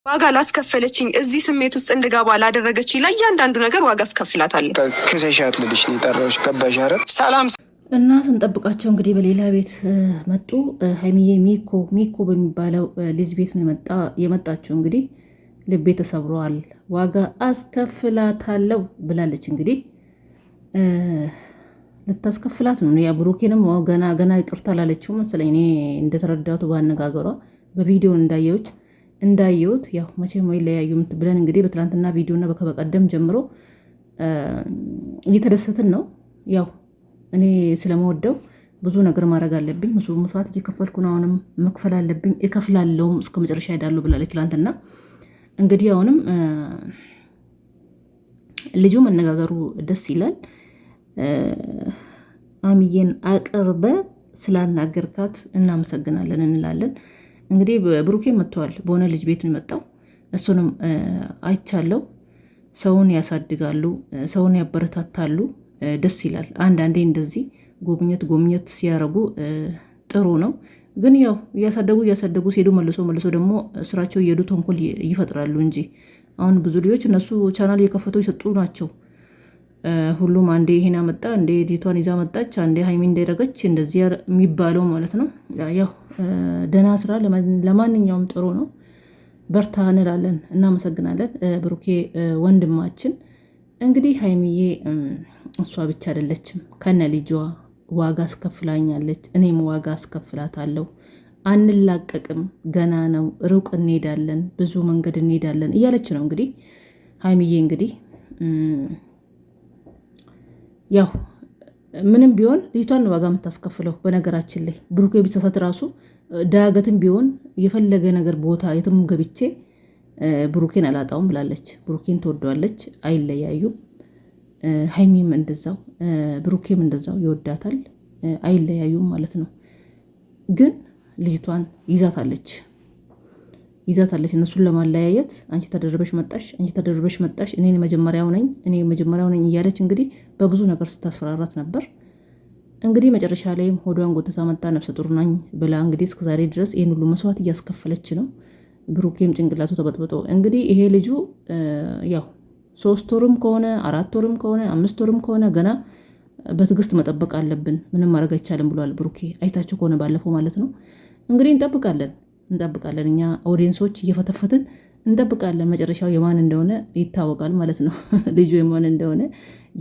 ዋጋ ላስከፈለችኝ እዚህ ስሜት ውስጥ እንድገባ ላደረገችኝ ለእያንዳንዱ ነገር ዋጋ አስከፍላታለሁ። ክሰሻት ልልሽ ነው የጠራሁሽ። ገባሽ አይደል? ሰላም እና ስንጠብቃቸው እንግዲህ በሌላ ቤት መጡ። ሀይሚዬ ሚኮ በሚባለው ልጅ ቤት ነው የመጣችው። እንግዲህ ልቤ ተሰብሯል፣ ዋጋ አስከፍላታለሁ ብላለች። እንግዲህ ልታስከፍላት ነው። ያ ብሩኬንም ገና ይቅርታ ላለችው መሰለኝ እኔ እንደተረዳሁት ባነጋገሯ በቪዲዮ እንዳየሁት ያው መቼም አይለያዩም ብለን እንግዲህ በትላንትና ቪዲዮና በቀደም ጀምሮ እየተደሰትን ነው። ያው እኔ ስለመወደው ብዙ ነገር ማድረግ አለብኝ፣ መስዋዕት እየከፈልኩ ነው፣ አሁንም መክፈል አለብኝ፣ እከፍላለሁም እስከ መጨረሻ ሄዳለሁ ብላለች ትላንትና። እንግዲህ አሁንም ልጁ መነጋገሩ ደስ ይላል። አሚዬን አቅርበ ስላናገርካት እናመሰግናለን እንላለን። እንግዲህ ብሩኬ መጥተዋል። በሆነ ልጅ ቤት ነው የመጣው። እሱንም አይቻለው። ሰውን ያሳድጋሉ፣ ሰውን ያበረታታሉ። ደስ ይላል። አንዳንዴ እንደዚህ ጎብኘት ሲያረጉ ጥሩ ነው። ግን ያው እያሳደጉ ሲሄዱ መልሶ ደግሞ ስራቸው እየሄዱ ተንኮል ይፈጥራሉ እንጂ አሁን ብዙ ልጆች እነሱ ቻናል እየከፈቱ ይሰጡ ናቸው። ሁሉም አንዴ ይሄን አመጣ፣ አንዴ ዲቷን ይዛ መጣች፣ አንዴ ሀይሚ እንዳይረገች እንደዚህ የሚባለው ማለት ነው። ያው ደህና ስራ ለማንኛውም ጥሩ ነው። በርታ እንላለን። እናመሰግናለን ብሩኬ ወንድማችን። እንግዲህ ሀይሚዬ እሷ ብቻ አይደለችም፣ ከነ ልጇ ዋጋ አስከፍላኛለች፣ እኔም ዋጋ አስከፍላታለሁ። አንላቀቅም፣ ገና ነው፣ ሩቅ እንሄዳለን፣ ብዙ መንገድ እንሄዳለን እያለች ነው። እንግዲህ ሀይሚዬ እንግዲህ ያው ምንም ቢሆን ልጅቷን ዋጋ የምታስከፍለው። በነገራችን ላይ ብሩኬ ቢሳሳት ራሱ ዳገትም ቢሆን የፈለገ ነገር ቦታ የትም ገብቼ ብሩኬን አላጣውም ብላለች። ብሩኬን ትወደዋለች፣ አይለያዩም። ሀይሚም እንደዛው ብሩኬም እንደዛው ይወዳታል፣ አይለያዩም ማለት ነው። ግን ልጅቷን ይዛታለች። እነሱን ለማለያየት አንቺ ተደርበሽ መጣሽ፣ እኔ መጀመሪያው ነኝ እያለች እንግዲህ በብዙ ነገር ስታስፈራራት ነበር። እንግዲህ መጨረሻ ላይም ሆዷን ጎትታ መጣ። ነፍሰ ጡር ነኝ ብላ እንግዲህ እስከዛሬ ድረስ ይህን ሁሉ መስዋዕት እያስከፈለች ነው። ብሩኬም ጭንቅላቱ ተበጥብጦ እንግዲህ ይሄ ልጁ ያው 3 ወርም ከሆነ 4 ወርም ከሆነ 5 ወርም ከሆነ ገና በትዕግስት መጠበቅ አለብን፣ ምንም ማድረግ አይቻልም ብሏል ብሩኬ። አይታችሁ ከሆነ ባለፈው ማለት ነው። እንግዲህ እንጠብቃለን እኛ ኦዲየንሶች እየፈተፈትን እንጠብቃለን። መጨረሻው የማን እንደሆነ ይታወቃል ማለት ነው። ልጁ የማን እንደሆነ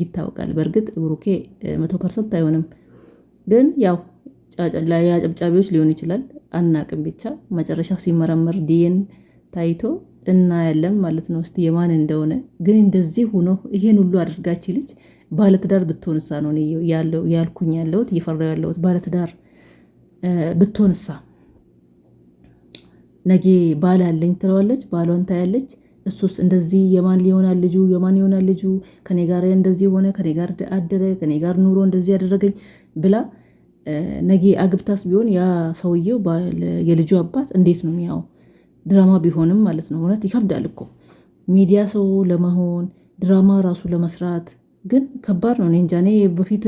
ይታወቃል። በእርግጥ ብሩኬ 100% አይሆንም፣ ግን ያው ለአጨብጫቢዎች ሊሆን ይችላል፣ አናቅም። ብቻ መጨረሻው ሲመረመር ዲኤን ታይቶ እናያለን ማለት ነው። እስቲ የማን እንደሆነ። ግን እንደዚህ ሆኖ ይሄን ሁሉ አድርጋች ልጅ ባለትዳር ብትሆንሳ ነው ያልኩኝ ያለሁት፣ እየፈራሁ ያለሁት ባለትዳር ብትሆንሳ። ነገ ባል አለኝ ትለዋለች፣ ባሏን ታያለች። እሱስ እንደዚህ የማን ይሆናል ልጁ ከኔ ጋር እንደዚህ ሆነ፣ ከኔ ጋር አደረ፣ ከኔ ጋር ኑሮ እንደዚህ ያደረገኝ ብላ ነገ አግብታስ ቢሆን ያ ሰውየው የልጁ አባት እንዴት ነው የሚያው? ድራማ ቢሆንም ማለት ነው። እውነት ይከብዳል እኮ ሚዲያ ሰው ለመሆን ድራማ ራሱ ለመስራት ግን ከባድ ነው። እኔ እንጃ። እኔ በፊት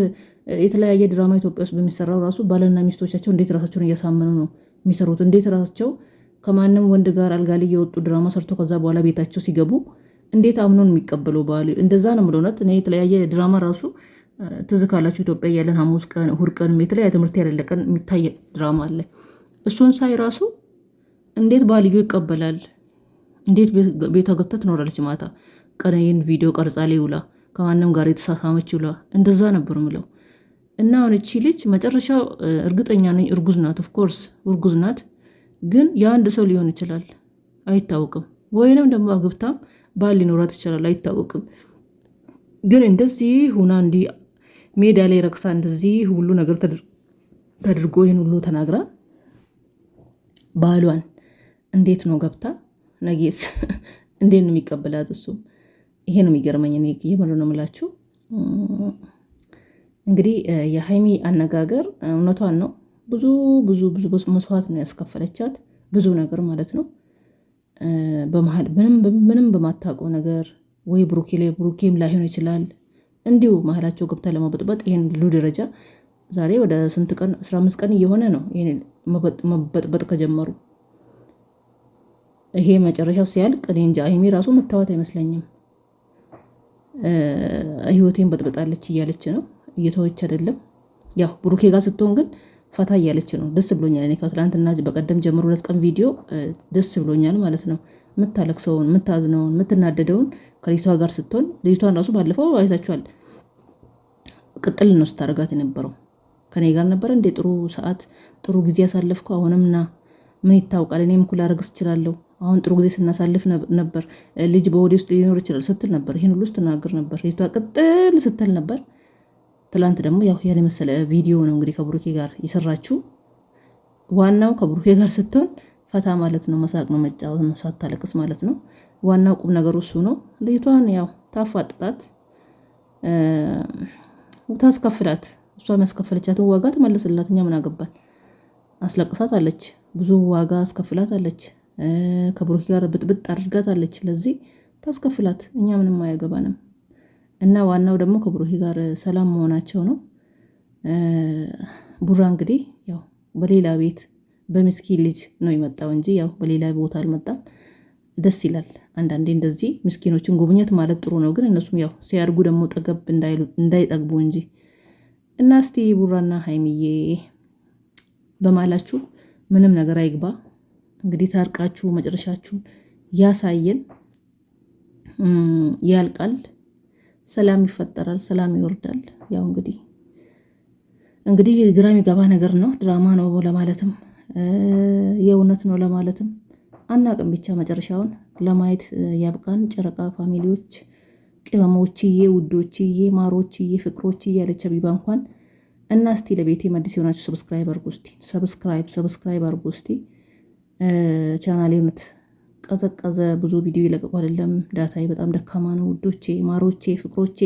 የተለያየ ድራማ ኢትዮጵያ ውስጥ በሚሰራው ራሱ ባልና ሚስቶቻቸው እንዴት ራሳቸውን እያሳመኑ ነው የሚሰሩት? እንዴት ራሳቸው ከማንም ወንድ ጋር አልጋ ላይ የወጡ ድራማ ሰርቶ ከዛ በኋላ ቤታቸው ሲገቡ እንዴት አምኖን የሚቀበለው ባል? እንደዛ ነው የምልህ። እኔ የተለያየ ድራማ ራሱ ትዝ ካላችሁ ኢትዮጵያ እያለን ሐሙስ ቀን እሑድ ቀን የተለያየ ትምህርት ያለለ ቀን የሚታይ ድራማ አለ። እሱን ሳይ ራሱ እንዴት ባልዮ ይቀበላል? እንዴት ቤቷ ገብታ ትኖራለች? ማታ ቀን ቪዲዮ ቀርጻ ላይ ውላ ከማንም ጋር የተሳሳመች ውላ እንደዛ ነበር ምለው። እና አሁን እቺ ልጅ መጨረሻው እርግጠኛ ነኝ እርጉዝ ናት። ኦፍኮርስ እርጉዝ ናት። ግን የአንድ ሰው ሊሆን ይችላል፣ አይታወቅም። ወይንም ደግሞ አግብታም ባል ሊኖራት ይችላል፣ አይታወቅም። ግን እንደዚህ ሁና እንዲህ ሜዳ ላይ ረክሳ እንደዚህ ሁሉ ነገር ተደርጎ ይህን ሁሉ ተናግራ ባሏን እንዴት ነው ገብታ ነጌስ እንዴት ነው የሚቀበላት? እሱም ይሄ ነው የሚገርመኝ። እኔ የምር ነው የምላችሁ። እንግዲህ የሀይሚ አነጋገር እውነቷን ነው። ብዙ መስዋዕት ነው ያስከፈለቻት፣ ብዙ ነገር ማለት ነው። በመሀል ምንም በማታውቀው ነገር ወይ ብሩኬም ላይሆን ይችላል እንዲሁ መሀላቸው ገብታ ለመበጥበጥ ይሄን ሁሉ ደረጃ ዛሬ ወደ ስንት ቀን 15 ቀን እየሆነ ነው ይሄን መበጥበጥ ከጀመሩ። ይሄ መጨረሻው ሲያልቅ እኔ እንጃ ሀይሚ ራሱ መታወት አይመስለኝም። ህይወቴን በጥብጣለች እያለች ነው፣ እየተወች አይደለም። ያው ብሩኬ ጋር ስትሆን ግን ፈታ እያለች ነው። ደስ ብሎኛል። እኔ ከትላንትና በቀደም ጀምሮ 2 ቀን ቪዲዮ ደስ ብሎኛል ማለት ነው። የምታለቅሰውን፣ የምታዝነውን፣ የምትናደደውን ከልጅቷ ጋር ስትሆን ልጅቷን ራሱ ባለፈው አይታችኋል። ቅጥል ነው ስታደርጋት የነበረው። ከኔ ጋር ነበር እንዴ ጥሩ ሰዓት ጥሩ ጊዜ ያሳለፍኩ፣ አሁንም ና ምን ይታወቃል፣ እኔም እኩል አደረግስ እችላለሁ። አሁን ጥሩ ጊዜ ስናሳልፍ ነበር፣ ልጅ በወዴ ውስጥ ሊኖር ይችላል ስትል ነበር። ይህን ሁሉ ስትናገር ነበር። ልጅቷ ቅጥል ስትል ነበር። ትላንት ደግሞ ያው ያን የመሰለ ቪዲዮ ነው እንግዲህ ከብሩኬ ጋር የሰራችው። ዋናው ከብሩኬ ጋር ስትሆን ፈታ ማለት ነው፣ መሳቅ ነው፣ መጫወት ነው፣ ሳታለቅስ ማለት ነው። ዋናው ቁም ነገሩ እሱ ነው። ልጅቷን ያው ታፋጥጣት፣ ታስከፍላት። እሷ የሚያስከፍለቻትን ዋጋ ትመልስላት። እኛ ምን አገባን? አስለቅሳት አለች፣ ብዙ ዋጋ አስከፍላት አለች፣ ከብሩኬ ጋር ብጥብጥ አድርጋት አለች። ለዚህ ታስከፍላት፣ እኛ ምንም አያገባንም። እና ዋናው ደግሞ ከብሩኬ ጋር ሰላም መሆናቸው ነው። ቡራ እንግዲህ ያው በሌላ ቤት በምስኪን ልጅ ነው የመጣው እንጂ ያው በሌላ ቦታ አልመጣም። ደስ ይላል። አንዳንዴ እንደዚህ ምስኪኖችን ጉብኘት ማለት ጥሩ ነው። ግን እነሱም ያው ሲያድጉ ደግሞ ጠገብ እንዳይጠግቡ እንጂ እና እስቲ ቡራና ሀይሚዬ በማላችሁ ምንም ነገር አይግባ። እንግዲህ ታርቃችሁ መጨረሻችሁን ያሳየን። ያልቃል፣ ሰላም ይፈጠራል፣ ሰላም ይወርዳል። ያው እንግዲህ ግራ የሚገባ ነገር ነው። ድራማ ነው ለማለትም የእውነት ነው ለማለትም አናቅም። ብቻ መጨረሻውን ለማየት ያብቃን። ጨረቃ ፋሚሊዎች፣ ቅመሞችዬ፣ ውዶችዬ፣ ማሮችዬ፣ ፍቅሮችዬ ያለች ቢባ እንኳን እና እስቲ ለቤቴ መዲስ የሆናችሁ ሰብስክራይብ አርጉ። እስቲ ሰብስክራይብ አርጉ። እስቲ ቻናሌ እውነት ቀዘቀዘ፣ ብዙ ቪዲዮ ይለቀቁ አይደለም። ዳታዬ በጣም ደካማ ነው። ውዶቼ፣ ማሮቼ፣ ፍቅሮቼ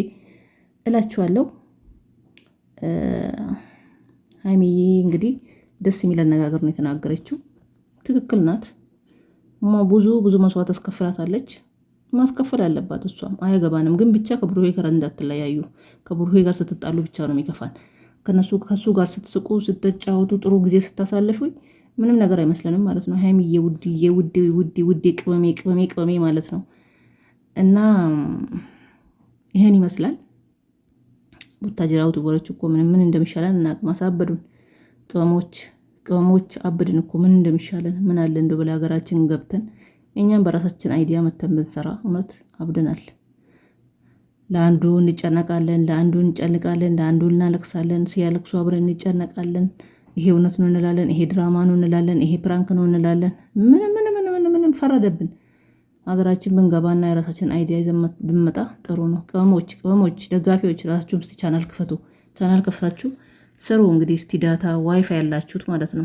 እላችኋለሁ። ሀይሚዬ እንግዲህ ደስ የሚል አነጋገር ነው የተናገረችው። ትክክል ናት። ብዙ መስዋዕት አስከፍላታለች። ማስከፈል አለባት እሷም፣ አያገባንም። ግን ብቻ ከብሩኬ ጋር እንዳትለያዩ። ከብሩኬ ጋር ስትጣሉ ብቻ ነው የሚከፋን። ከሱ ጋር ስትስቁ፣ ስትጫወቱ፣ ጥሩ ጊዜ ስታሳልፉ ምንም ነገር አይመስለንም ማለት ነው። ሀይሚዬ ውድዬ፣ ውዴ፣ ቅመሜ ማለት ነው። እና ይሄን ይመስላል። ቡታጅራው ትወረች እኮ ምን እንደሚሻለን እናቅም። አሳበዱን ቅመሞች አብድን እኮ ምን እንደሚሻለን ምን አለ እንደው በላ ሀገራችን ገብተን እኛም በራሳችን አይዲያ መተን ብንሰራ እውነት አብደናል። ለአንዱ እንጨነቃለን፣ ለአንዱ እንጨንቃለን፣ ለአንዱ እናለቅሳለን። ሲያለቅሱ አብረን እንጨነቃለን። ይሄ እውነት ነው እንላለን፣ ይሄ ድራማ ነው እንላለን፣ ይሄ ፕራንክ ነው እንላለን። ምንም ፈረደብን። ሀገራችን ብንገባና የራሳችን አይዲያ ይዘን ብንመጣ ጥሩ ነው። ቅመሞች ደጋፊዎች ራሳችሁም እስቲ ቻናል ክፈቱ። ቻናል ከፍታችሁ ስሩ። እንግዲህ እስቲ ዳታ ዋይፋይ ያላችሁት ማለት ነው።